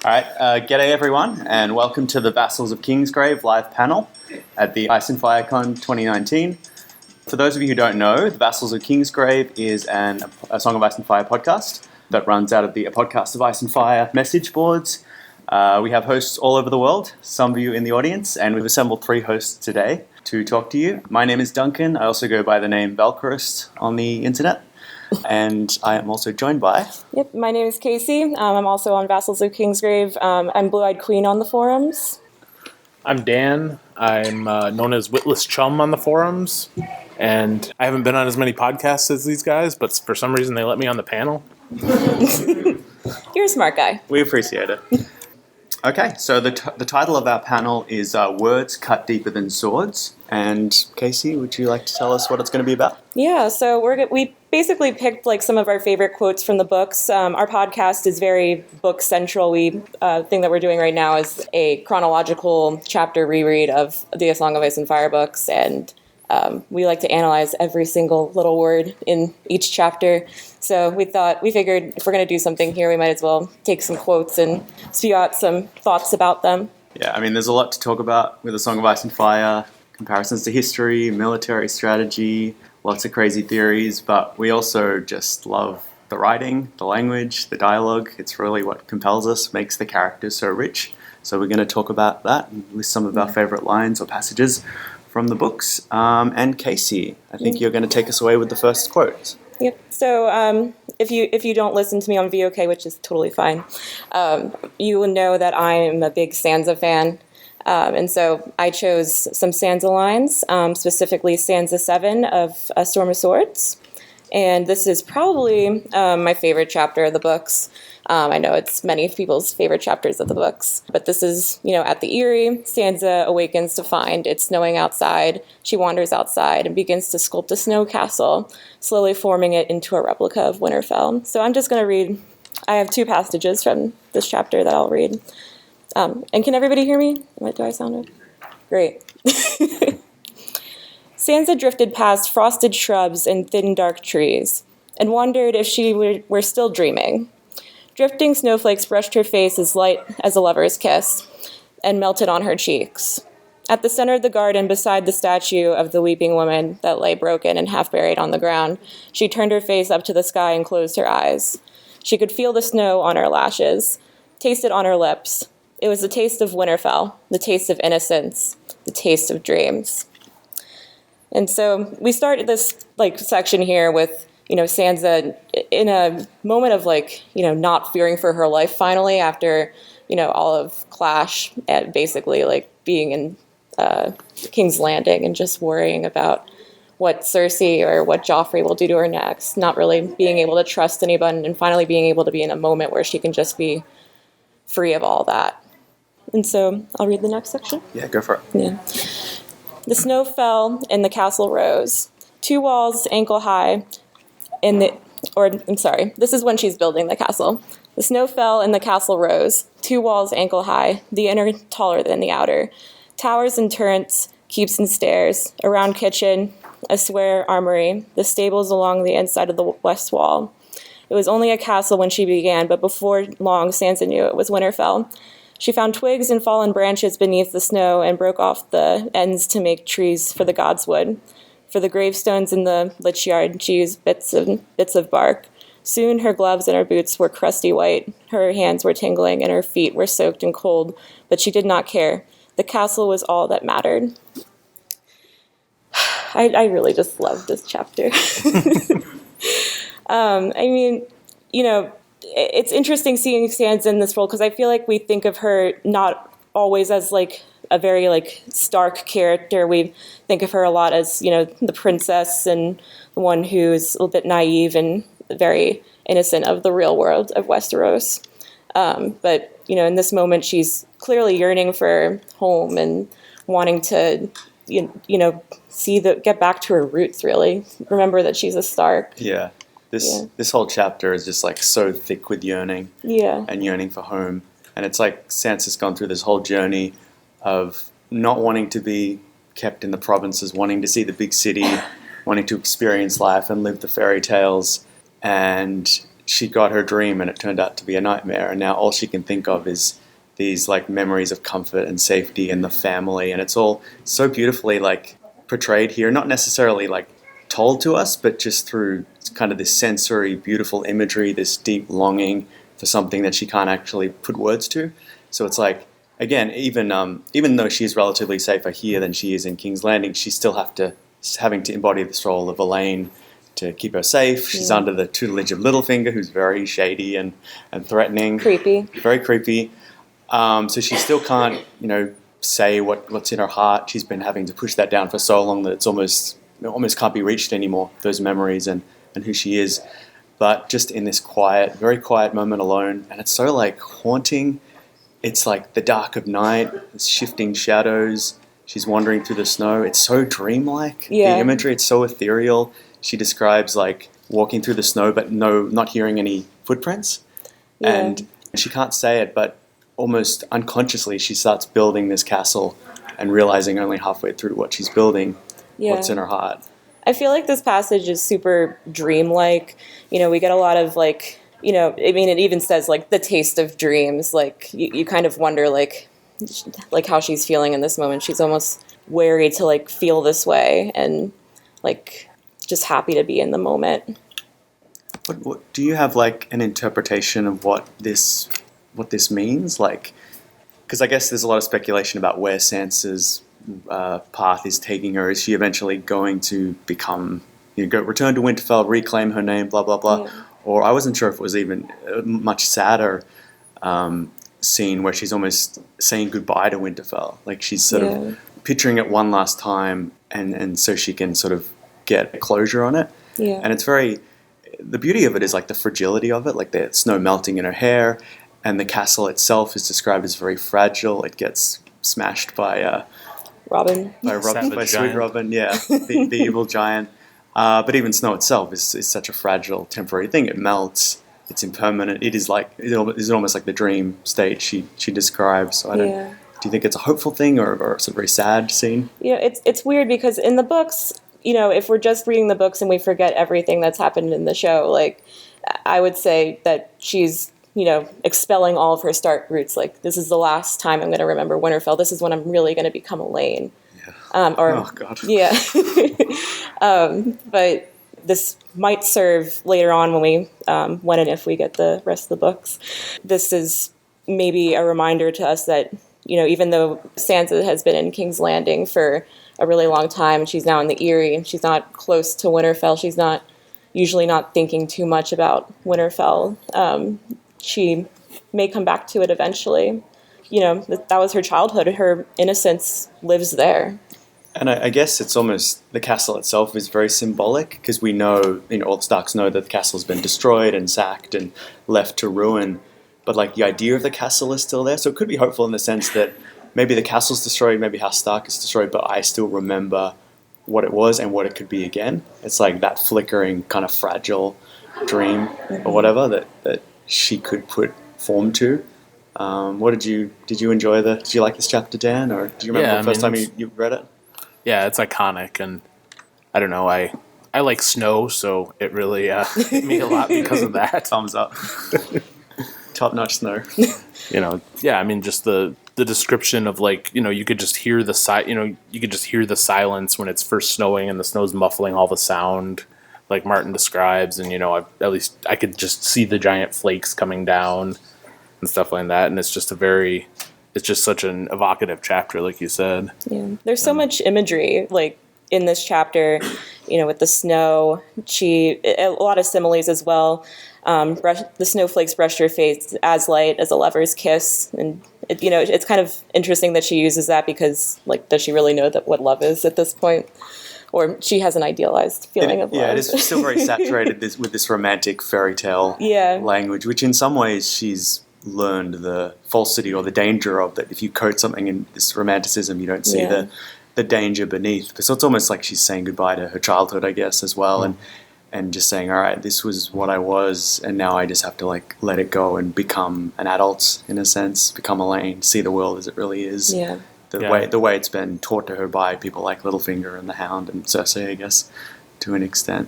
All right, g'day everyone, and welcome to the Vassals of Kingsgrave live panel at the Ice and Fire Con 2019. For those of you who don't know, the Vassals of Kingsgrave is a Song of Ice and Fire podcast that runs out of the Podcast of Ice and Fire message boards. We have hosts all over the world, some of you in the audience, and we've assembled 3 hosts today to talk to you. My name is Duncan. I also go by the name Valkyrist on the internet. And I am also joined by... Yep, my name is Casey. I'm also on Vassals of Kingsgrave. I'm Blue-Eyed Queen on the forums. I'm Dan. I'm known as Witless Chum on the forums. And I haven't been on as many podcasts as these guys, but for some reason they let me on the panel. You're a smart guy. We appreciate it. Okay, so the title of our panel is Words Cut Deeper Than Swords. And Casey, would you like to tell us what it's going to be about? Yeah, so we basically picked some of our favorite quotes from the books. Our podcast is very book central. Thing that we're doing right now is a chronological chapter reread of the A Song of Ice and Fire books, and we like to analyze every single little word in each chapter. So we figured if we're going to do something here, we might as well take some quotes and spew out some thoughts about them. Yeah, I mean, there's a lot to talk about with A Song of Ice and Fire, comparisons to history, military strategy, lots of crazy theories, but we also just love the writing, the language, the dialogue. It's really what compels us, makes the characters so rich. So we're going to talk about that and list some of our favorite lines or passages from the books. And Casey, I think you're going to take us away with the first quote. Yep. So if you don't listen to me on VOK, which is totally fine, you will know that I'm a big Sansa fan. And so I chose some Sansa lines, specifically Sansa 7 of A Storm of Swords. And this is probably my favorite chapter of the books. I know it's many people's favorite chapters of the books. But this is, at the Eyrie, Sansa awakens to find it's snowing outside. She wanders outside and begins to sculpt a snow castle, slowly forming it into a replica of Winterfell. So I'm just going to read. I have 2 passages from this chapter that I'll read. And can everybody hear me? What do I sound like? Great. Sansa drifted past frosted shrubs and thin, dark trees, and wondered if she were still dreaming. Drifting snowflakes brushed her face as light as a lover's kiss, and melted on her cheeks. At the center of the garden, beside the statue of the weeping woman that lay broken and half-buried on the ground, she turned her face up to the sky and closed her eyes. She could feel the snow on her lashes, taste it on her lips. It was the taste of Winterfell, the taste of innocence, the taste of dreams. And so we started this section here with, Sansa in a moment of not fearing for her life finally after, all of Clash and basically being in King's Landing and just worrying about what Cersei or what Joffrey will do to her next, not really being able to trust anyone and finally being able to be in a moment where she can just be free of all that. And so I'll read the next section. Yeah, go for it. Yeah. The snow fell and the castle rose. 2 walls ankle high this is when she's building the castle. The snow fell and the castle rose. 2 walls ankle high, the inner taller than the outer. Towers and turrets, keeps and stairs, a round kitchen, a square armory, the stables along the inside of the west wall. It was only a castle when she began, but before long Sansa knew it was Winterfell. She found twigs and fallen branches beneath the snow and broke off the ends to make trees for the gods' wood. For the gravestones in the lich yard, she used bits of bark. Soon her gloves and her boots were crusty white. Her hands were tingling and her feet were soaked and cold, but she did not care. The castle was all that mattered. I really just love this chapter. It's interesting seeing Sansa in this role because I feel like we think of her not always as a very stark character. We think of her a lot as the princess and the one who's a little bit naive and very innocent of the real world of Westeros. But in this moment, she's clearly yearning for home and wanting to get back to her roots. Really, remember that she's a Stark. Yeah. This whole chapter is just so thick with yearning. Yeah. And yearning for home. And it's like Sansa's gone through this whole journey of not wanting to be kept in the provinces, wanting to see the big city, wanting to experience life and live the fairy tales. And she got her dream and it turned out to be a nightmare, and now all she can think of is these like memories of comfort and safety and the family, and it's all so beautifully like portrayed here, not necessarily like told to us, but just through kind of this sensory beautiful imagery, this deep longing for something that she can't actually put words to. So it's like, again, even though she's relatively safer here than she is in King's Landing, she still having to embody this role of Elaine to keep her safe. She's under the tutelage of Littlefinger, who's very shady and threatening. Creepy. Very creepy. So she still can't, say what's in her heart. She's been having to push that down for so long that it almost can't be reached anymore, those memories and who she is. But just in this very quiet moment alone, and it's so like haunting. It's like the dark of night, shifting shadows. She's wandering through the snow. It's so dreamlike. Yeah. The imagery, it's so ethereal. She describes like walking through the snow, but not hearing any footprints. Yeah. And she can't say it, but almost unconsciously she starts building this castle and realizing only halfway through what she's building what's in her heart. I feel like this passage is super dreamlike. We get a lot of like, it even says like the taste of dreams. Like you kind of wonder like how she's feeling in this moment. She's almost wary to like feel this way and like just happy to be in the moment. What do you have like an interpretation of what this means? Like, because I guess there's a lot of speculation about where Sansa's path is taking her. Is she eventually going to become, return to Winterfell, reclaim her name, blah blah blah? Yeah. Or I wasn't sure if it was even a much sadder scene where she's almost saying goodbye to Winterfell. Like she's sort of picturing it one last time, and so she can sort of get closure on it. Yeah. And it's the beauty of it is like the fragility of it, like the snow melting in her hair, and the castle itself is described as very fragile. It gets smashed by Robin. By Sweet Robin, the evil giant. But even snow itself is such a fragile, temporary thing. It melts. It's impermanent. It is almost like the dream state she describes. So do you think it's a hopeful thing or it's a very sad scene? It's weird because in the books, if we're just reading the books and we forget everything that's happened in the show, like I would say that she's expelling all of her Stark roots. Like this is the last time I'm going to remember Winterfell. This is when I'm really going to become Elaine. Oh God. Yeah. But this might serve later on when and if we get the rest of the books. This is maybe a reminder to us that, even though Sansa has been in King's Landing for a really long time, and she's now in the Eyrie, and she's not close to Winterfell, she's usually not thinking too much about Winterfell. She may come back to it eventually. That was her childhood. Her innocence lives there. And I guess it's almost, the castle itself is very symbolic because we know, all the Starks know that the castle's been destroyed and sacked and left to ruin. But like the idea of the castle is still there. So it could be hopeful in the sense that maybe the castle's destroyed, maybe House Stark is destroyed, but I still remember what it was and what it could be again. It's like that flickering kind of fragile dream or whatever that she could put form to. Did you enjoy did you like this chapter, Dan, or do you remember the first time you read it? Yeah, it's iconic, and I don't know, I like snow, so it really hit me a lot because of that. Thumbs up. Top-notch snow. Just the description of like, you could just hear the silence when it's first snowing and the snow's muffling all the sound, like Martin describes, and at least I could just see the giant flakes coming down and stuff like that, and it's just such an evocative chapter, like you said. Yeah, there's so much imagery, like in this chapter, with the snow. A lot of similes as well. The snowflakes brushed her face as light as a lover's kiss, and it's kind of interesting that she uses that because, like, does she really know what love is at this point? Or she has an idealized feeling of love. Yeah, it is still very saturated with this romantic fairy tale language, which in some ways she's learned the falsity or the danger of, that if you coat something in this romanticism, you don't see the danger beneath. So it's almost like she's saying goodbye to her childhood, I guess, as well, and just saying, all right, this was what I was, and now I just have to like let it go and become an adult in a sense, become Elaine, see the world as it really is. Yeah. The way it's been taught to her by people like Littlefinger and the Hound and Cersei, I guess, to an extent.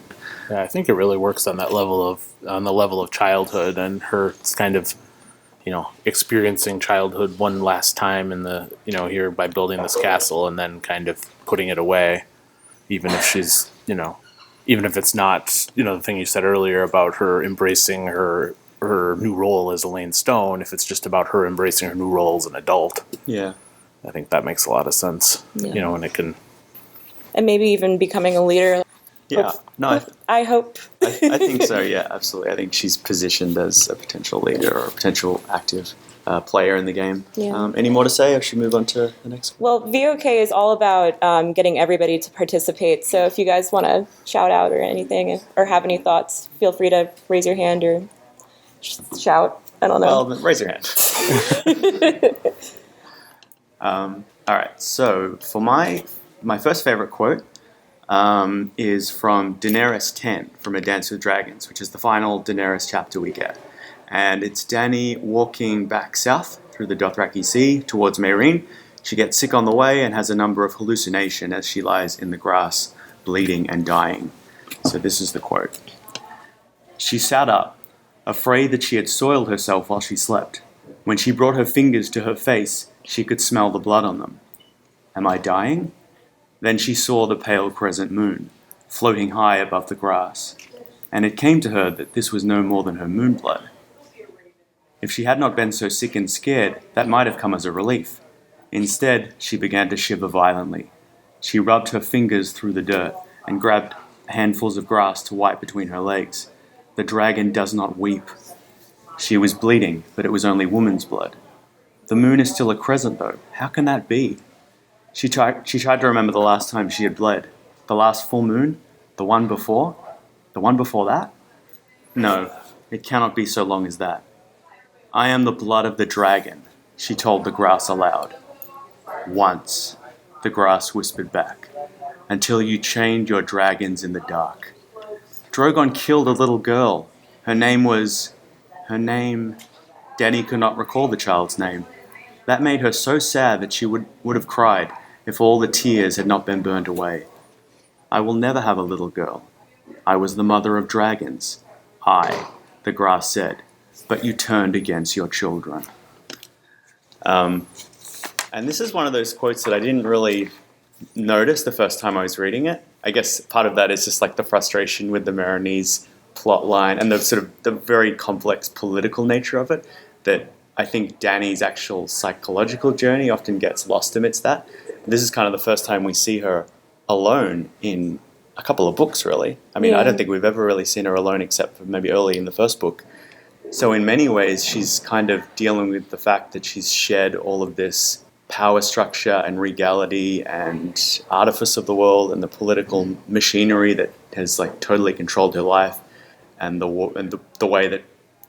Yeah, I think it really works on the level of childhood and her kind of, experiencing childhood one last time in the, here by building this castle and then kind of putting it away, even if she's, even if it's not, the thing you said earlier about her embracing her new role as Elaine Stone, if it's just about her embracing her new role as an adult. Yeah. I think that makes a lot of sense, and it can... And maybe even becoming a leader. Yeah, I hope. I think so, yeah, absolutely. I think she's positioned as a potential leader or a potential active player in the game. Yeah. Any more to say, or should we move on to the next one? Well, VOK is all about getting everybody to participate. So if you guys want to shout out or anything or have any thoughts, feel free to raise your hand or shout. I don't know. Well, then raise your hand. All right, so for my first favorite quote is from Daenerys 10, from A Dance with Dragons, which is the final Daenerys chapter we get. And it's Dany walking back south through the Dothraki Sea towards Meereen. She gets sick on the way and has a number of hallucinations as she lies in the grass, bleeding and dying. So this is the quote. She sat up, afraid that she had soiled herself while she slept. When she brought her fingers to her face, she could smell the blood on them. Am I dying? Then she saw the pale crescent moon, floating high above the grass, and it came to her that this was no more than her moon blood. If she had not been so sick and scared, that might have come as a relief. Instead, she began to shiver violently. She rubbed her fingers through the dirt and grabbed handfuls of grass to wipe between her legs. The dragon does not weep. She was bleeding, but it was only woman's blood. The moon is still a crescent, though. How can that be? She tried to remember the last time she had bled. The last full moon? The one before? The one before that? No, it cannot be so long as that. I am the blood of the dragon, she told the grass aloud. Once, the grass whispered back, until you chained your dragons in the dark. Drogon killed a little girl. Her name... Dany could not recall the child's name. That made her so sad that she would have cried if all the tears had not been burned away. I will never have a little girl. I was the mother of dragons. The grass said, but you turned against your children. And this is one of those quotes that I didn't really notice the first time I was reading it. I guess part of that is just like the frustration with the Marinese plot line and the sort of the very complex political nature of it, that I think Dany's actual psychological journey often gets lost amidst that. This is kind of the first time we see her alone in a couple of books, really. I mean, I don't think we've ever really seen her alone except for maybe early in the first book. So in many ways, she's kind of dealing with the fact that she's shed all of this power structure and regality and artifice of the world and the political machinery that has like totally controlled her life, and the way that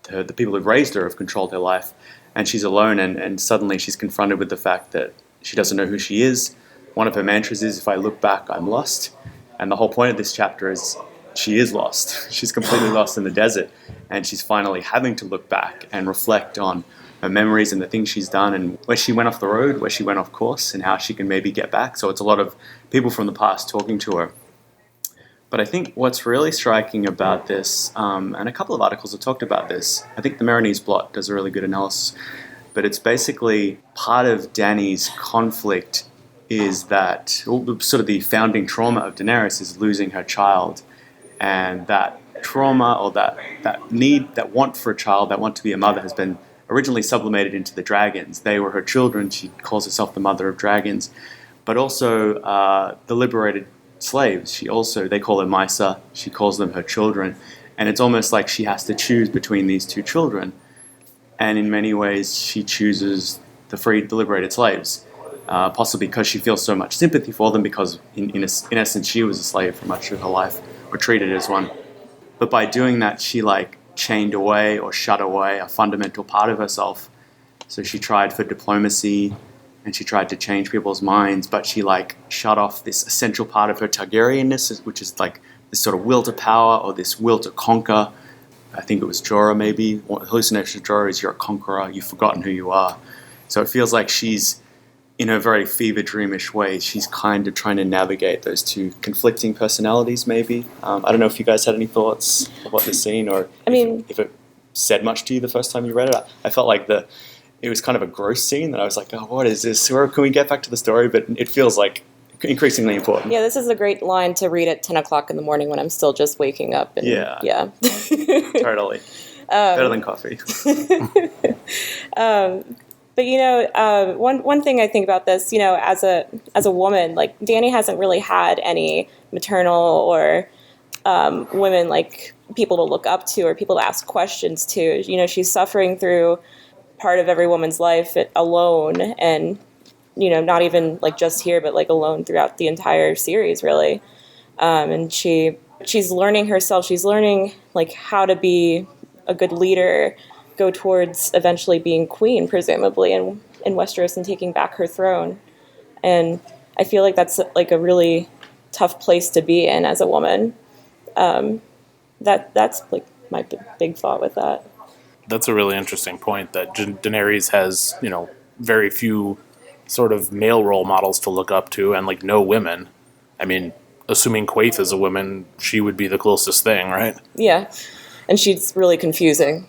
the people who've raised her have controlled her life. And she's alone, and suddenly she's confronted with the fact that she doesn't know who she is. One of her mantras is, if I look back, I'm lost. And the whole point of this chapter is she is lost. She's completely lost in the desert, and she's finally having to look back and reflect on her memories and the things she's done and where she went off the road, where she went off course, and how she can maybe get back. So it's a lot of people from the past talking to her. But I think what's really striking about this, and a couple of articles have talked about this, I think the Marinese Blot does a really good analysis, but it's basically part of Dany's conflict is that, sort of the founding trauma of Daenerys is losing her child, and that trauma or that need, that want for a child, that want to be a mother has been originally sublimated into the dragons. They were her children. She calls herself the mother of dragons, but also the liberated slaves. They call her Mysa. She calls them her children, and it's almost like she has to choose between these two children. And in many ways, she chooses the liberated slaves, possibly because she feels so much sympathy for them, because in essence she was a slave for much of her life, or treated as one. But by doing that, she chained away or shut away a fundamental part of herself. So she tried for diplomacy, and she tried to change people's minds, but she shut off this essential part of her Targaryenness, which is this sort of will to power or this will to conquer. I think it was Jorah maybe. Hallucination of Jorah is you're a conqueror, you've forgotten who you are. So it feels like she's in a very fever dreamish way, she's kind of trying to navigate those two conflicting personalities, maybe. I don't know if you guys had any thoughts about this scene, or if it said much to you the first time you read it. I felt like it was kind of a gross scene that I was like, oh, what is this? Where can we get back to the story? But it feels like increasingly important. Yeah, this is a great line to read at 10 o'clock in the morning when I'm still just waking up. And, yeah. Totally. Better than coffee. But one thing I think about this, as a woman, like Dany hasn't really had any maternal or women like people to look up to or people to ask questions to. She's suffering through part of every woman's life alone, and not even like just here, but like alone throughout the entire series, really. And she's learning herself. She's learning like how to be a good leader, go towards eventually being queen, presumably, in Westeros and taking back her throne. And I feel like that's like a really tough place to be in as a woman. That's like my big thought with that. That's a really interesting point, that Daenerys has, very few sort of male role models to look up to, and like no women. I mean, assuming Quaithe is a woman, she would be the closest thing, right? Yeah, and she's really confusing.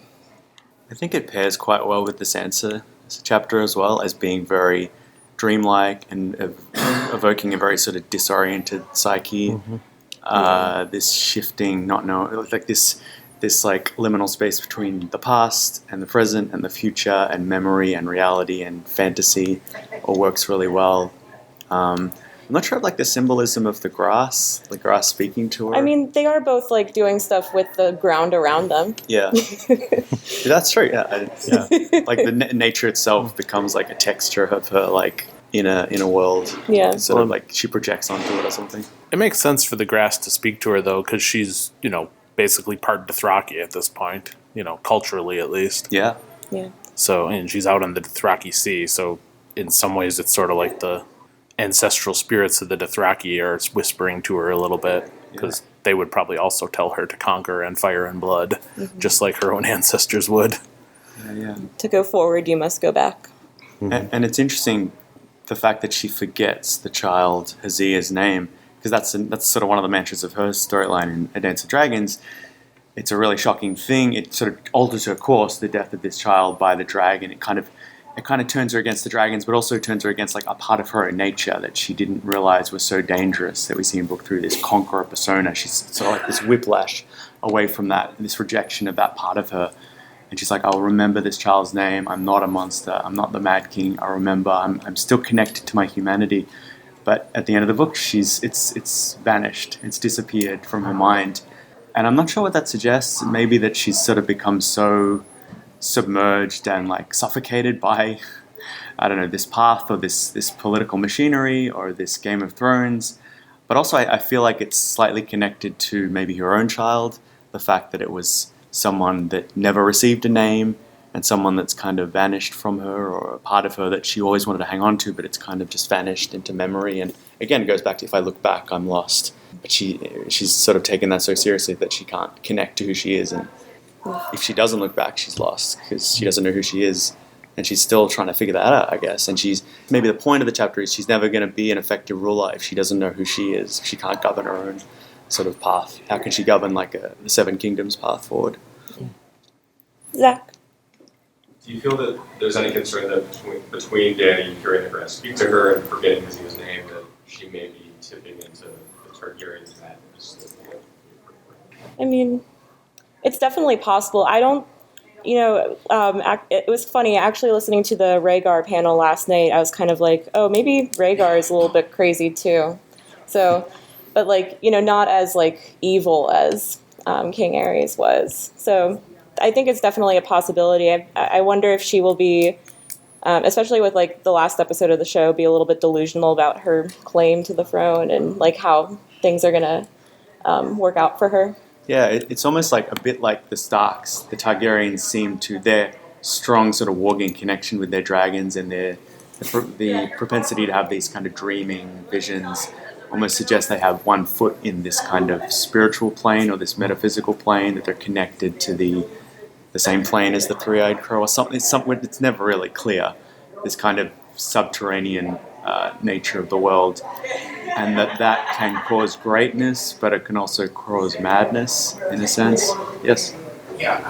I think it pairs quite well with the Sansa chapter as well, as being very dreamlike and evoking a very sort of disoriented psyche. Mm-hmm. This shifting, not knowing, like this like liminal space between the past and the present and the future and memory and reality and fantasy all works really well. I'm not sure of like the symbolism of the grass speaking to her. I mean, they are both like doing stuff with the ground around them. Yeah. That's true. Yeah. Like the nature itself becomes like a texture of her like in a world. Yeah. Sort of like she projects onto it or something. It makes sense for the grass to speak to her though, because she's, basically part Dothraki at this point, culturally at least. Yeah. Yeah. So, and she's out on the Dothraki Sea, so in some ways it's sort of like the ancestral spirits of the Dothraki are whispering to her a little bit, because they would probably also tell her to conquer and fire and blood, just like her own ancestors would. Yeah. To go forward, you must go back. Mm-hmm. And it's interesting, the fact that she forgets the child Hazia's name, because that's sort of one of the mantras of her storyline in A Dance of Dragons. It's a really shocking thing. It sort of alters her course, the death of this child by the dragon. It kind of turns her against the dragons, but also turns her against like a part of her own nature that she didn't realize was so dangerous, that we see in book 3, this conqueror persona. She's sort of like this whiplash away from that, this rejection of that part of her. And she's like, I'll remember this child's name. I'm not a monster. I'm not the Mad King. I remember. I'm still connected to my humanity. But at the end of the book, it's vanished. It's disappeared from her mind. And I'm not sure what that suggests. Maybe that she's sort of become so submerged and like suffocated by, I don't know, this path or this political machinery or this Game of Thrones. But also I feel like it's slightly connected to maybe her own child. The fact that it was someone that never received a name, and someone that's kind of vanished from her, or a part of her that she always wanted to hang on to, but it's kind of just vanished into memory. And again, it goes back to, if I look back, I'm lost. But she's sort of taken that so seriously that she can't connect to who she is. And if she doesn't look back, she's lost, because she doesn't know who she is. And she's still trying to figure that out, I guess. And maybe the point of the chapter is she's never going to be an effective ruler if she doesn't know who she is. If she can't govern her own sort of path. How can she govern like the Seven Kingdoms path forward? Zach? Do you feel that there's any concern that between Dany hearing the grass speak to her and forgetting Hazia's name, that she may be tipping into the Targaryen madness? I mean, it's definitely possible. I don't, it was funny, actually listening to the Rhaegar panel last night, I was kind of like, oh, maybe Rhaegar is a little bit crazy too. So, but like, not as like evil as King Aerys was. So I think it's definitely a possibility. I wonder if she will be, especially with like the last episode of the show, be a little bit delusional about her claim to the throne and like how things are going to work out for her. Yeah, it's almost like a bit like the Starks. The Targaryens seem to, their strong sort of wargame connection with their dragons and the propensity to have these kind of dreaming visions almost suggests they have one foot in this kind of spiritual plane or this metaphysical plane, that they're connected to the same plane as the three-eyed crow or something. It's never really clear. This kind of subterranean nature of the world, and that can cause greatness, but it can also cause madness in a sense. Yes. Yeah,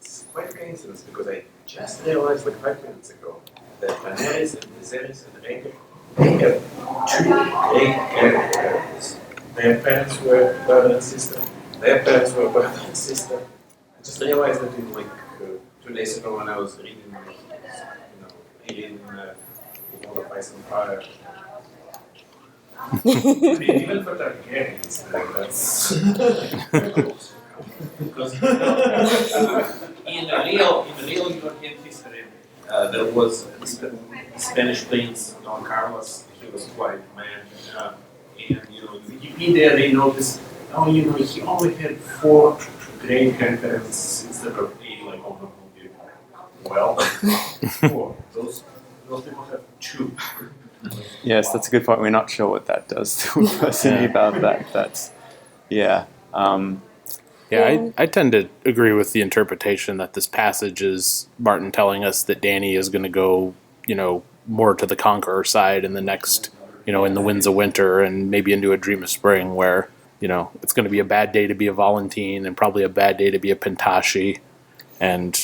it's quite a coincidence because I just realized like 5 minutes ago that Daenerys and Viserys and Rhaegar, they have two great grandparents. Their parents were brother and sister. Their parents were brother and sister. I just realized that in like 2 days ago when I was reading, all the Ice and Fire. I mean, even for Targaryens, that's because in real European history, there was the Spanish prince Don Carlos. He was quite mad, and Wikipedia they noticed, he only had 4 great grandparents instead of 8 like all the movie. Well, 4. Those people have 2. Yes, that's a good point. We're not sure what that does to a person about that. That's, yeah. I tend to agree with the interpretation that this passage is Martin telling us that Dany is going to go, more to the Conqueror side in the next, in the Winds of Winter and maybe into a Dream of Spring where, it's going to be a bad day to be a Volantene and probably a bad day to be a Pentashi. And,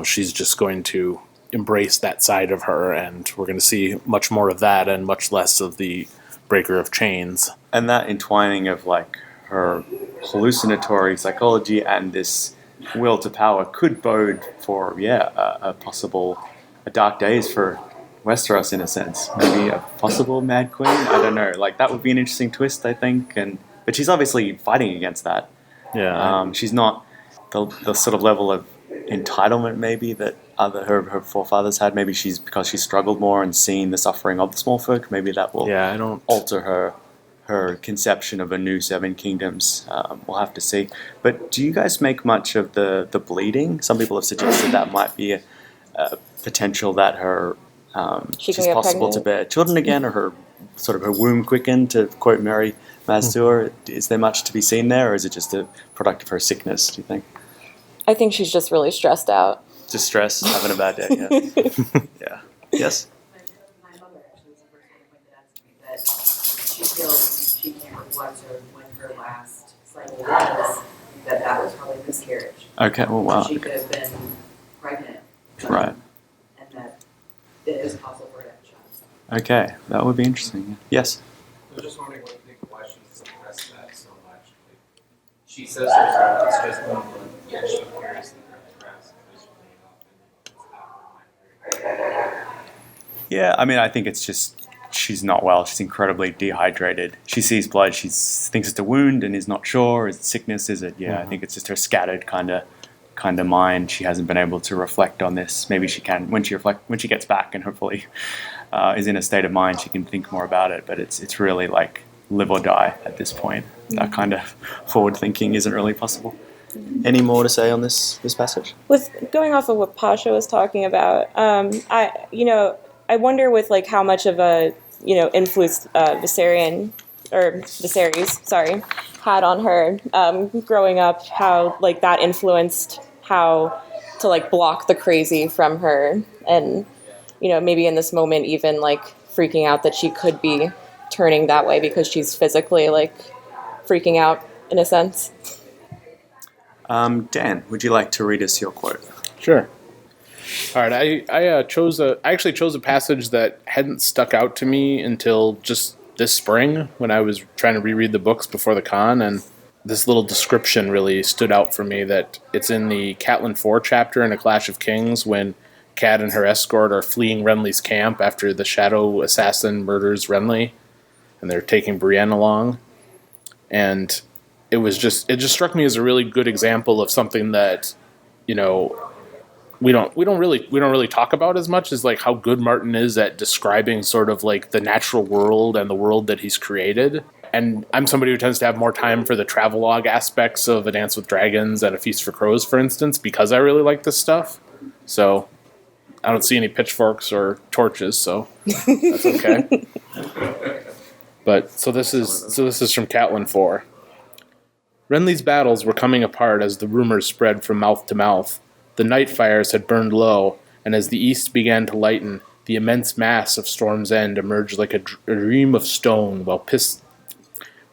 she's just going to embrace that side of her, and we're going to see much more of that and much less of the Breaker of Chains. And that entwining of like her hallucinatory psychology and this will to power could bode for a possible dark days for Westeros in a sense. Maybe a possible Mad Queen. I don't know. Like that would be an interesting twist, I think. But she's obviously fighting against that. Yeah. She's not the sort of level of entitlement maybe that her forefathers had. Maybe because she struggled more and seen the suffering of the small folk. Maybe that will alter her conception of a new 7 kingdoms. We'll have to see. But do you guys make much of the bleeding? Some people have suggested that might be a potential that her she's possible to bear children again, or her womb quickened, to quote Mary Mazdur. Is there much to be seen there, or is it just a product of her sickness, do you think? I think she's just really stressed out. Just stress, having a bad day, yeah. Yeah. Yes? My mother actually was the first one to point that out to me, that she feels she can't reflect on when her last cycle was, that was probably a miscarriage. Okay, well, wow. She could have been pregnant. Right. And that it is possible for her to have a child. Okay, that would be interesting. Yes? I was just wondering what why she suppressed that so much. Like, she says herself it's just one, but yeah, she carries the rest visually enough. Yeah, I mean, I think it's just she's not well. She's incredibly dehydrated. She sees blood. She thinks it's a wound and is not sure. Is it sickness? Is it? Yeah, I think it's just her scattered kind of mind. She hasn't been able to reflect on this. Maybe she can when she gets back and hopefully is in a state of mind. She can think more about it. But it's really like live or die at this point. That kind of forward thinking isn't really possible. Any more to say on this passage? With going off of what Pasha was talking about, I wonder with like how much of a influence Viserys had on her growing up, how like that influenced how to like block the crazy from her, and maybe in this moment even like freaking out that she could be turning that way because she's physically like freaking out in a sense. Dan, would you like to read us your quote? Sure. All right, I actually chose a passage that hadn't stuck out to me until just this spring when I was trying to reread the books before the con, and this little description really stood out for me. That it's in the Catelyn 4 chapter in A Clash of Kings when Cat and her escort are fleeing Renly's camp after the Shadow Assassin murders Renly, and they're taking Brienne along, and it just struck me as a really good example of something that we don't really talk about as much as like how good Martin is at describing sort of like the natural world and the world that he's created. And I'm somebody who tends to have more time for the travelogue aspects of A Dance with Dragons and A Feast for Crows, for instance, because I really like this stuff. So I don't see any pitchforks or torches, so that's okay. But so this is from Catelyn 4. Renly's battles were coming apart as the rumors spread from mouth to mouth. The night fires had burned low, and as the east began to lighten, The immense mass of Storm's End emerged like a dream of stone, while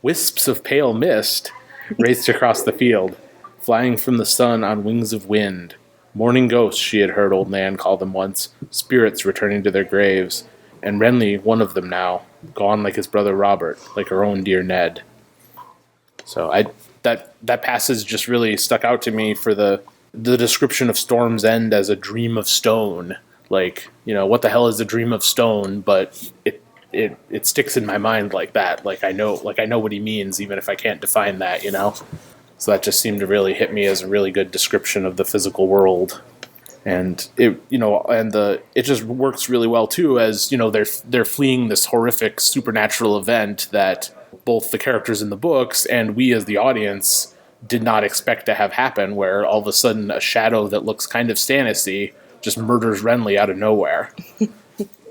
wisps of pale mist raced across the field, flying from the sun on wings of wind. Morning ghosts, she had heard old Nan call them once, spirits returning to their graves, and Renly, one of them now, gone like his brother Robert, like her own dear Ned. So that passage just really stuck out to me for the description of Storm's End as a dream of stone. Like, what the hell is a dream of stone? But it sticks in my mind like that. Like I know what he means, even if I can't define that. So that just seemed to really hit me as a really good description of the physical world. And it just works really well too, as they're fleeing this horrific supernatural event that both the characters in the books and we as the audience did not expect to have happen, where all of a sudden a shadow that looks kind of Stannis-y just murders Renly out of nowhere.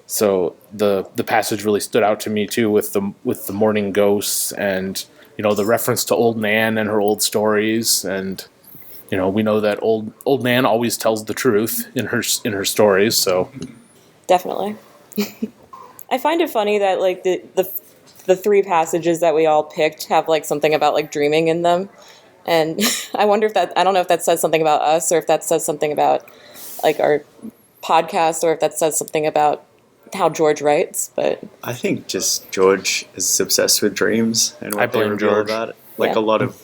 So the passage really stood out to me too, with the morning ghosts and the reference to old Nan and her old stories. And we know that old Nan always tells the truth in her stories. So Definitely. I find it funny that like the three passages that we all picked have like something about like dreaming in them, and I don't know if that says something about us, or if that says something about like our podcast, or if that says something about how George writes. But I think just George is obsessed with dreams and what they reveal about it. Like a lot of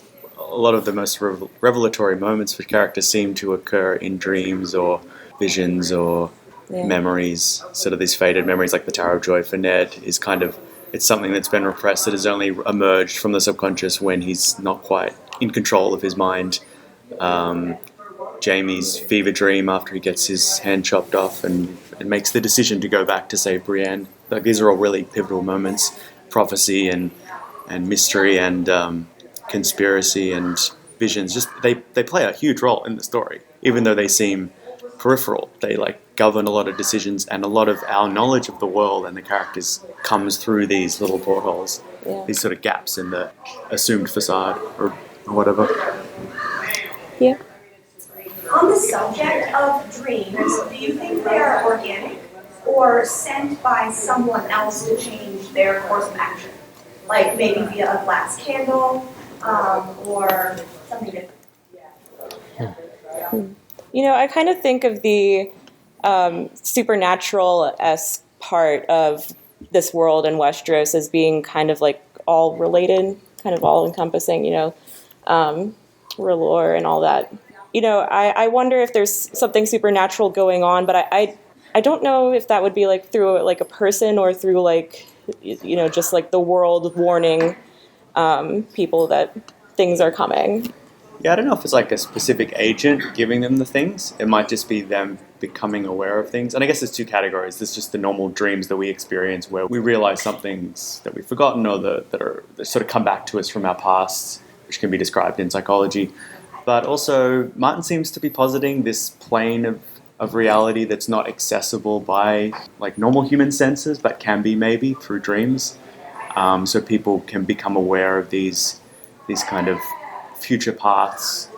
the most revelatory moments for characters seem to occur in dreams or visions or memories, sort of these faded memories. Like the Tower of Joy for Ned is kind of, it's something that's been repressed, that has only emerged from the subconscious when he's not quite in control of his mind. Jaime's fever dream after he gets his hand chopped off and makes the decision to go back to save Brienne. Like, these are all really pivotal moments. Prophecy and mystery and conspiracy and visions, just they play a huge role in the story, even though they seem peripheral. They like govern a lot of decisions, and a lot of our knowledge of the world and the characters comes through these little portholes, these sort of gaps in the assumed facade or whatever. Yeah. On the subject of dreams, do you think they are organic or sent by someone else to change their course of action? Like maybe via a glass candle, or something different? I kind of think of the supernatural-esque part of this world in Westeros as being kind of like all related, kind of all encompassing, R'hllor and all that. I wonder if there's something supernatural going on, but I don't know if that would be like through like a person or through like, just like the world warning people that things are coming. Yeah, I don't know if it's like a specific agent giving them the things. It might just be them becoming aware of things. And I guess there's two categories. There's just the normal dreams that we experience where we realize some things that we've forgotten or that sort of come back to us from our past, which can be described in psychology. But also, Martin seems to be positing this plane of reality that's not accessible by like normal human senses, but can be maybe through dreams. So people can become aware of these kind of future paths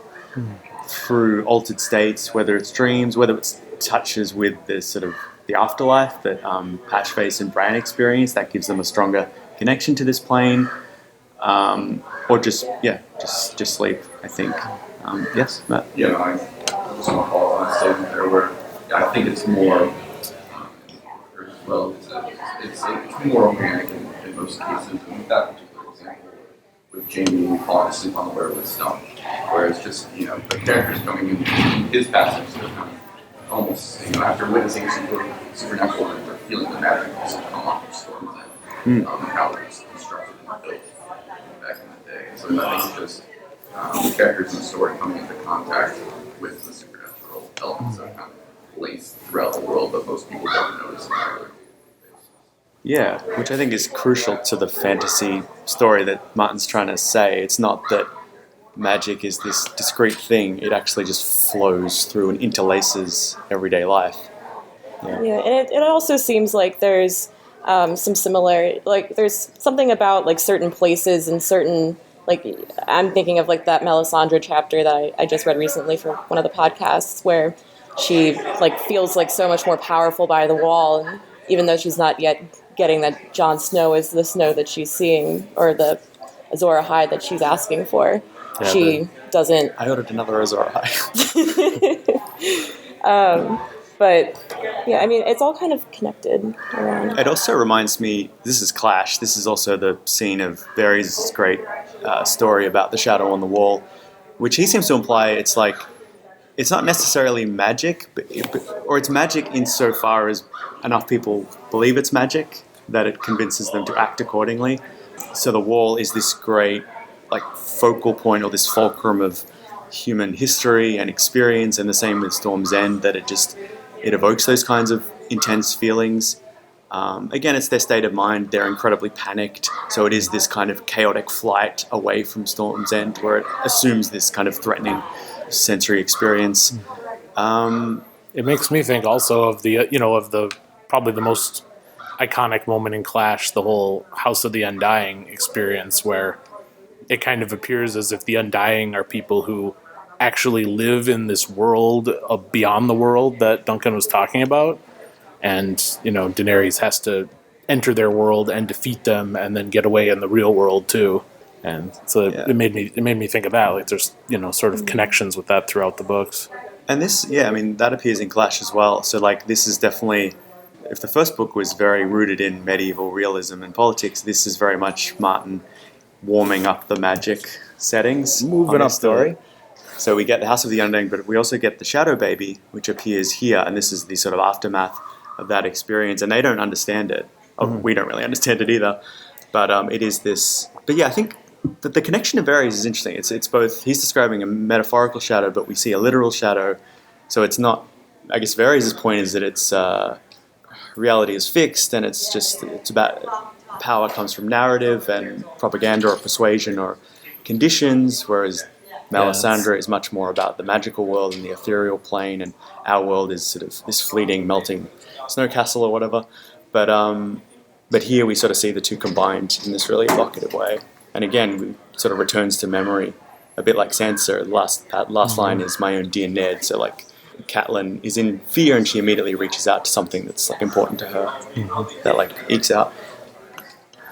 through altered states, whether it's dreams, whether it's touches with the sort of the afterlife that Patchface and Bran experience, that gives them a stronger connection to this plane, or just sleep, I think. Yes, Matt? Yeah, I just want to follow on a statement there where I think it's more, it's more organic in most cases. In that particular example, with Jaime falling asleep on the werewood stone, where it's just, the characters coming in his passage, they're kind of almost, after witnessing supernatural events, they're feeling the magic just come off of Storm's End, and how it was constructed and built back in the day. So I think it's just the characters in the story coming into contact with the supernatural elements that kind of placed throughout the world, but most people don't notice entirely. Yeah, which I think is crucial to the fantasy story that Martin's trying to say. It's not that magic is this discrete thing, it actually just flows through and interlaces everyday life. Yeah, and it also seems like there's some similarity, like there's something about like certain places and certain, like I'm thinking of like that Melisandre chapter that I just read recently for one of the podcasts where she like feels like so much more powerful by the wall, even though she's not yet getting that Jon Snow is the Snow that she's seeing, or the Azor Ahai that she's asking for. Yeah, She doesn't. I ordered another Azor Ahai. But yeah, I mean, it's all kind of connected around. It also reminds me, this is Clash, this is also the scene of Varys' great story about the shadow on the wall, which he seems to imply it's like, it's not necessarily magic, or it's magic insofar as enough people believe it's magic that it convinces them to act accordingly. So the wall is this great like focal point, or this fulcrum of human history and experience, and the same with Storm's End, that it evokes those kinds of intense feelings. Again, it's their state of mind. They're incredibly panicked. So it is this kind of chaotic flight away from Storm's End, where it assumes this kind of threatening sensory experience. It makes me think also of the probably the most iconic moment in Clash, the whole House of the Undying experience, where it kind of appears as if the Undying are people who actually live in this world beyond the world that Duncan was talking about. And, Daenerys has to enter their world and defeat them and then get away in the real world too. And so it made me think of that. Like there's, sort of connections with that throughout the books. And this, that appears in Clash as well. So like this is definitely, if the first book was very rooted in medieval realism and politics, this is very much Martin warming up the magic settings. Moving up story. So we get the House of the Undying, but we also get the Shadow Baby, which appears here, and this is the sort of aftermath of that experience, and they don't understand it. We don't really understand it either, but it is this. But yeah, I think that the connection to Varys is interesting. It's both, he's describing a metaphorical shadow, but we see a literal shadow, so it's not, I guess Varys' point is that it's reality is fixed, and it's about power comes from narrative and propaganda or persuasion or conditions, whereas Melisandre is much more about the magical world and the ethereal plane, and our world is sort of this fleeting, melting snow castle or whatever. But here we sort of see the two combined in this really evocative way. And again, it sort of returns to memory, a bit like Sansa. That last line is "my own dear Ned." So like, Catelyn is in fear, and she immediately reaches out to something that's like important to her, that like ekes out.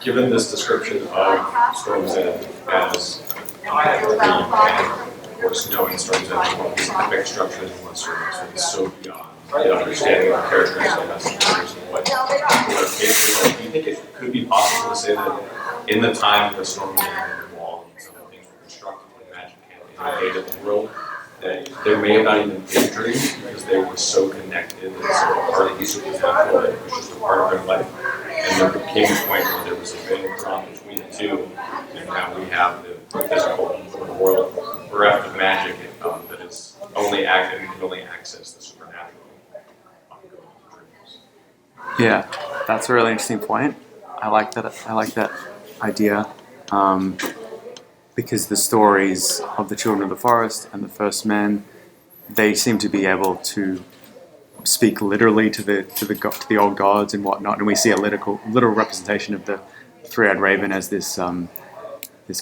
Given this description of Storm's End as of course, knowing Storm's End is one of these epic structures in one story, so it's so beyond the understanding of characters and messengers and what occasionally like. Do you think it could be possible to say that in the time the Storm's End wall and some of the things were constructed in magic and in the age of the world, that there may have not even been dreams because they were so connected and so part of the supernatural that it was just a part of their life. And there became a point where there was a veil drawn between the two, and now we have the physical world bereft of magic that is only active and can only access the supernatural. Yeah, that's a really interesting point. I like that idea, because the stories of the Children of the Forest and the First Men, they seem to be able to speak literally to the old gods and whatnot, and we see a literal representation of the three-eyed raven as this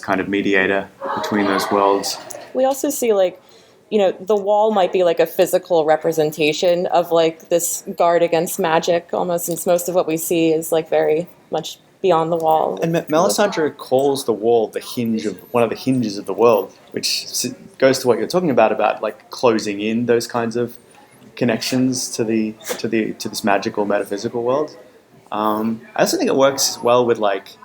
kind of mediator between those worlds. We also see the wall might be like a physical representation of like this guard against magic almost, since most of what we see is like very much beyond the wall. And Melisandre calls the wall one of the hinges of the world, which goes to what you're talking about like closing in those kinds of connections to this magical metaphysical world. I also think it works well with like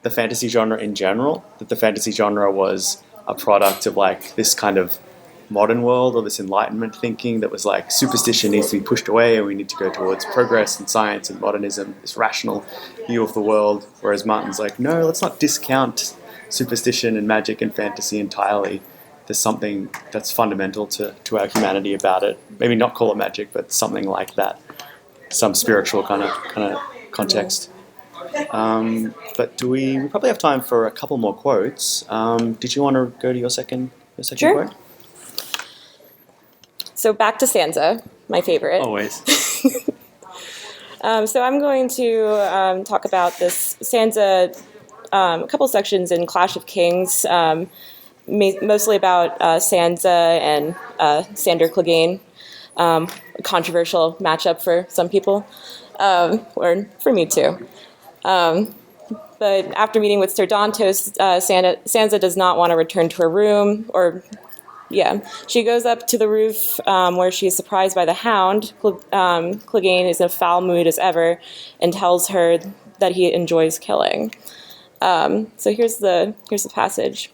the fantasy genre in general, that the fantasy genre was a product of like this kind of modern world, or this Enlightenment thinking that was like superstition needs to be pushed away and we need to go towards progress and science and modernism, this rational view of the world, whereas Martin's like, no, let's not discount superstition and magic and fantasy entirely. There's something that's fundamental to our humanity about it. Maybe not call it magic, but something like that, some spiritual kind of context. But we probably have time for a couple more quotes. Did you want to go to your second Sure. quote? So back to Sansa, my favorite. Always. So I'm going to talk about this Sansa, a couple sections in Clash of Kings, mostly about Sansa and Sandor Clegane. A controversial matchup for some people, or for me too. But after meeting with Sir Dantos, Sansa does not want to return to her room, she goes up to the roof where she is surprised by the Hound. Clegane is in a foul mood as ever and tells her that he enjoys killing. So here's the passage.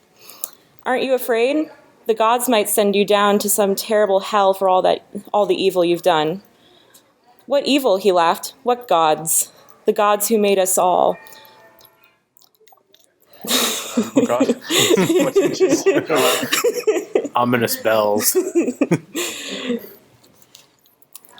Aren't you afraid? The gods might send you down to some terrible hell for all the evil you've done. What evil? He laughed. What gods? The gods who made us all. Oh God! Ominous bells.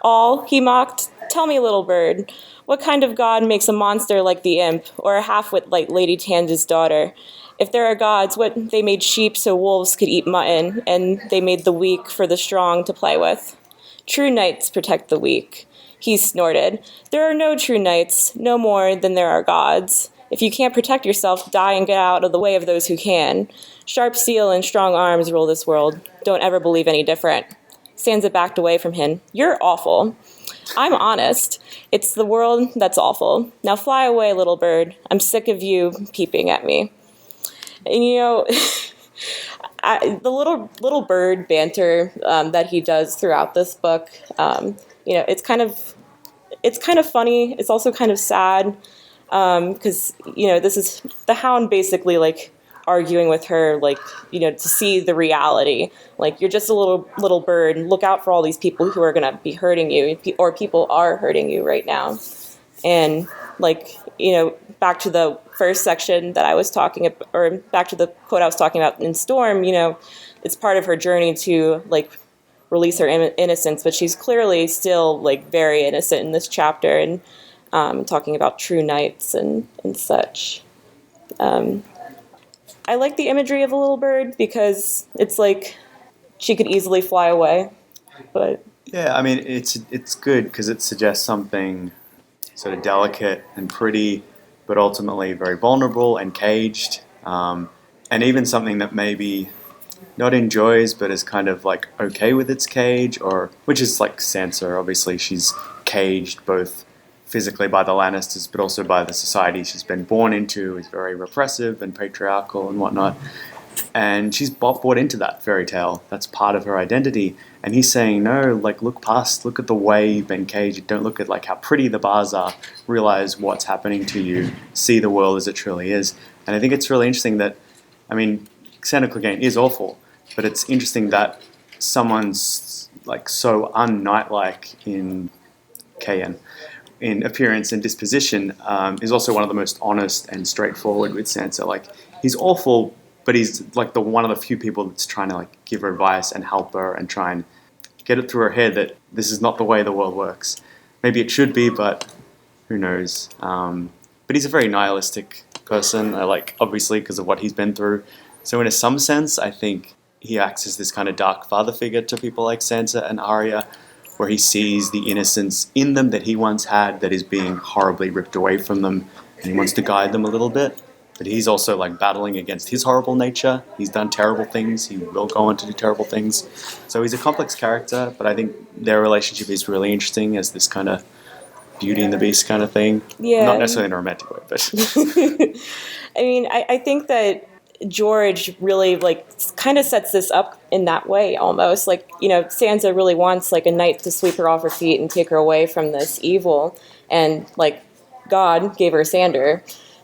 All, he mocked. Tell me, little bird, what kind of god makes a monster like the imp, or a half-wit like Lady Tanda's daughter? If there are gods, what they made sheep so wolves could eat mutton, and they made the weak for the strong to play with. True knights protect the weak. He snorted. There are no true knights, no more than there are gods. If you can't protect yourself, die and get out of the way of those who can. Sharp steel and strong arms rule this world. Don't ever believe any different. Sansa backed away from him. You're awful. I'm honest. It's the world that's awful. Now fly away, little bird. I'm sick of you peeping at me. And the little bird banter that he does throughout this book, it's kind of funny. It's also kind of sad because this is the Hound basically like arguing with her, like, to see the reality. Like, you're just a little bird. Look out for all these people who are going to be hurting you, or people are hurting you right now. And, like, back to the first section that I was talking about, or back to the quote I was talking about in Storm, it's part of her journey to, like, release her innocence, but she's clearly still, like, very innocent in this chapter, and talking about true knights and such. I like the imagery of a little bird because it's like she could easily fly away, but yeah, I mean it's good because it suggests something sort of delicate and pretty, but ultimately very vulnerable and caged, and even something that maybe not enjoys but is kind of like okay with its cage, or which is like Sansa. Obviously, she's caged both physically by the Lannisters, but also by the society she's been born into, is very repressive and patriarchal and whatnot. And she's bought into that fairy tale. That's part of her identity. And he's saying, no, like, look at the way you've been caged. Don't look at, like, how pretty the bars are. Realize what's happening to you. See the world as it truly is. And I think it's really interesting that, I mean, Xander Clegane is awful, but it's interesting that someone's, like, so un-knight-like in Kayan, in appearance and disposition, is also one of the most honest and straightforward with Sansa. Like, he's awful, but he's like one of the few people that's trying to, like, give her advice and help her and try and get it through her head that this is not the way the world works. Maybe it should be, but who knows? But he's a very nihilistic person, obviously because of what he's been through. So in some sense, I think he acts as this kind of dark father figure to people like Sansa and Arya, where he sees the innocence in them that he once had that is being horribly ripped away from them, and he wants to guide them a little bit. But he's also, like, battling against his horrible nature. He's done terrible things. He will go on to do terrible things. So he's a complex character, but I think their relationship is really interesting as this kind of Beauty and the Beast kind of thing. Yeah. Not necessarily in a romantic way, but... I mean, I think that George really, like, kind of sets this up in that way almost. Like, Sansa really wants, like, a knight to sweep her off her feet and take her away from this evil. And, like, God gave her Sandor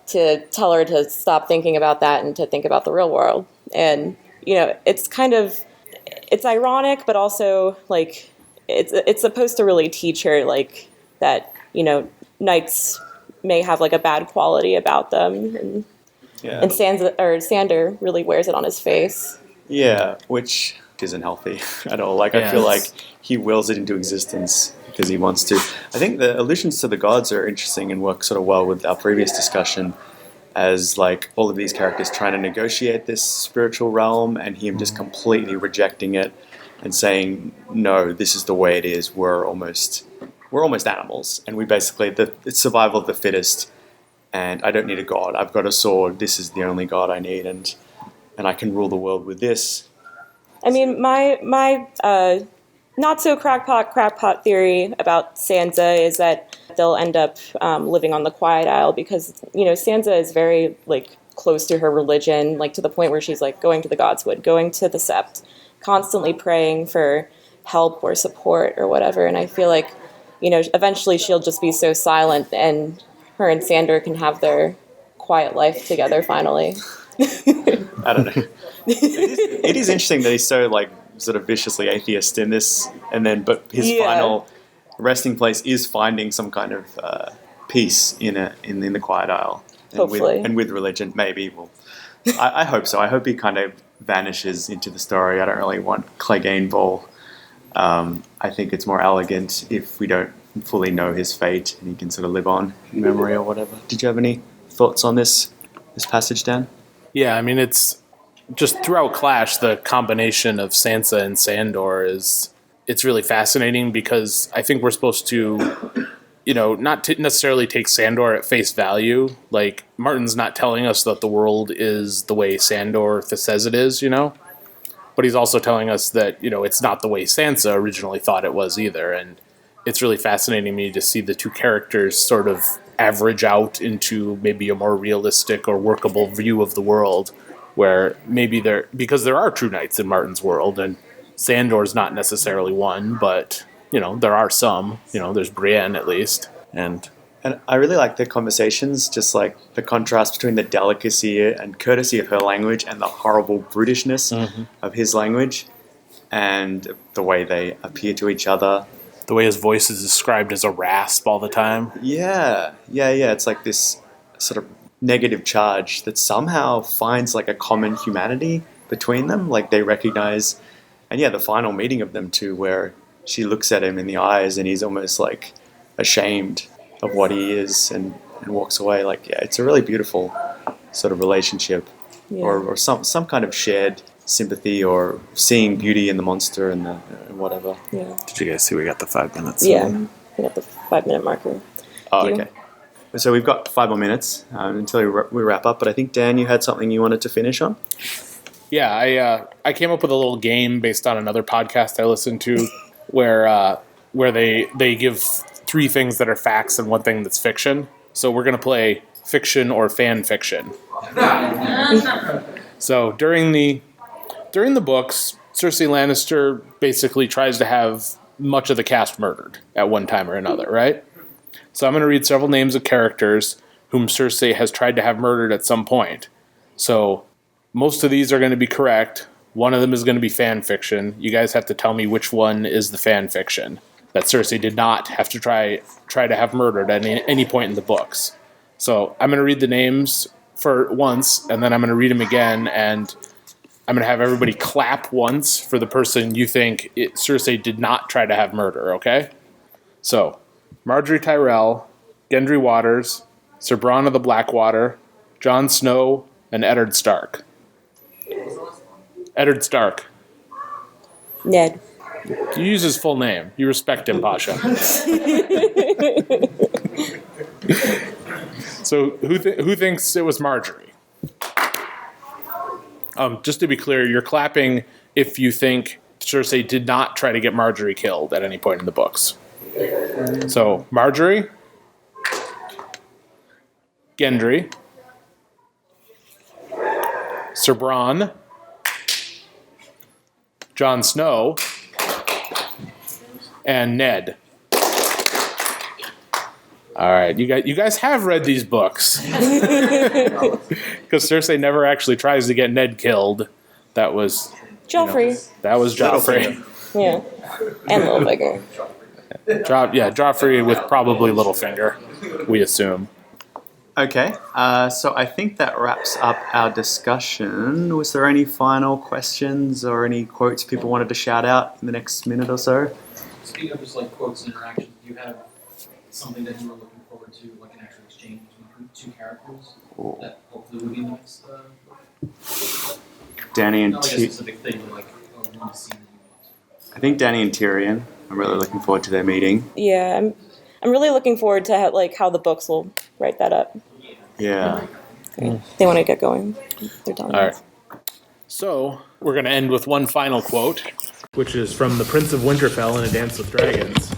to tell her to stop thinking about that and to think about the real world. And, it's kind of, it's ironic, but also, like, it's supposed to really teach her, like, that, knights may have, like, a bad quality about them. And, Yeah. And Sandor really wears it on his face. Yeah, which isn't healthy at all. Like, I feel like he wills it into existence because he wants to. I think the allusions to the gods are interesting and work sort of well with our previous discussion, as, like, all of these characters trying to negotiate this spiritual realm and him just completely rejecting it and saying, no, this is the way it is. We're almost animals, and we basically, it's survival of the fittest. And I don't need a god. I've got a sword. This is the only god I need, and I can rule the world with this. I mean, my not so crackpot theory about Sansa is that they'll end up living on the Quiet Isle because, Sansa is very, close to her religion, to the point where she's, going to the Godswood, going to the Sept, constantly praying for help or support or whatever. And I feel like, eventually she'll just be so silent and her and Sandor can have their quiet life together finally. I don't know. It is interesting that he's so sort of viciously atheist in this, but his final resting place is finding some kind of peace in the Quiet Isle. Hopefully. With religion, maybe. Well, I hope so. I hope he kind of vanishes into the story. I don't really want Clegane Ball. I think it's more elegant if we don't fully know his fate and he can sort of live on in memory or whatever. Did you have any thoughts on this passage, Dan? Yeah, I mean, it's just throughout Clash, the combination of Sansa and Sandor it's really fascinating because I think we're supposed to, not to necessarily take Sandor at face value. Like, Martin's not telling us that the world is the way Sandor says it is, but he's also telling us that, it's not the way Sansa originally thought it was either. And it's really fascinating to me to see the two characters sort of average out into maybe a more realistic or workable view of the world, where maybe because there are true knights in Martin's world, and Sandor's not necessarily one, but there are some. There's Brienne at least, and I really like the conversations, just like the contrast between the delicacy and courtesy of her language and the horrible brutishness of his language, and the way they appear to each other. The way his voice is described as a rasp all the time. Yeah. It's like this sort of negative charge that somehow finds a common humanity between them. They recognize, and the final meeting of them too, where she looks at him in the eyes and he's almost ashamed of what he is and walks away. It's a really beautiful sort of relationship, or some kind of shared sympathy or seeing beauty in the monster and the whatever. Yeah. Did you guys see we got the 5 minutes? Yeah, we got the 5-minute marker. Oh, okay. So we've got 5 more minutes until we wrap up, but I think, Dan, you had something you wanted to finish on? Yeah, I came up with a little game based on another podcast I listened to where they give 3 things that are facts and 1 thing that's fiction. So we're going to play fiction or fan fiction. So during the books, Cersei Lannister basically tries to have much of the cast murdered at one time or another, right? So I'm going to read several names of characters whom Cersei has tried to have murdered at some point. So most of these are going to be correct. One of them is going to be fan fiction. You guys have to tell me which one is the fan fiction that Cersei did not have to try to have murdered at any point in the books. So I'm going to read the names for once, and then I'm going to read them again, and I'm going to have everybody clap once for the person you think Cersei did not try to have murder, okay? So, Marjorie Tyrell, Gendry Waters, Sir Bronn of the Blackwater, Jon Snow, and Eddard Stark. Eddard Stark. Ned. You use his full name. You respect him, Pasha. So who thinks it was Marjorie? Just to be clear, you're clapping if you think Cersei did not try to get Marjorie killed at any point in the books. So, Marjorie, Gendry, Sir Bronn, Jon Snow, and Ned. All right, you guys have read these books. Because Cersei never actually tries to get Ned killed. That was... Joffrey. That was Joffrey. Yeah. And Littlefinger. Joffrey with probably Littlefinger, we assume. Okay, so I think that wraps up our discussion. Was there any final questions or any quotes people wanted to shout out in the next minute or so? Speaking of just quotes and interactions, do you have something that you were looking forward to, an actual exchange between 2 characters that hopefully would be in the next book? Danny and Not a specific thing, but one scene that you want. I think Danny and Tyrion. I'm really looking forward to their meeting. Yeah, I'm really looking forward to how the books will write that up. Yeah. They want to get going. They're done. All right. So we're going to end with one final quote. which is from the Prince of Winterfell in A Dance with Dragons.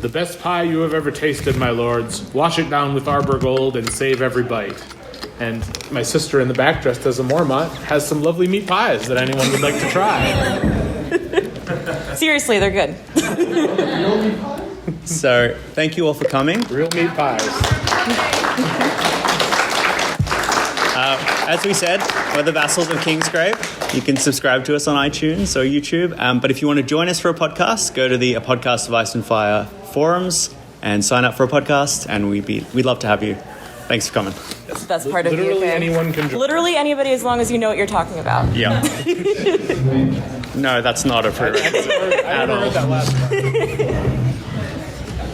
The best pie you have ever tasted, my lords. Wash it down with arbor gold and save every bite. And my sister in the back, dressed as a Mormont, has some lovely meat pies that anyone would like to try. Seriously, they're good. So, thank you all for coming. Real meat pies. As we said, we're the Vassals of Kingsgrave. You can subscribe to us on iTunes or YouTube. But if you want to join us for a podcast, go to the A Podcast of Ice and Fire forums and sign up for a podcast, and we'd love to have you. Thanks for coming. That's the best part of Literally the UK. anyone can join. Literally anybody, as long as you know what you're talking about. Yeah. No, that's not a prerequisite I at never all. heard that last part.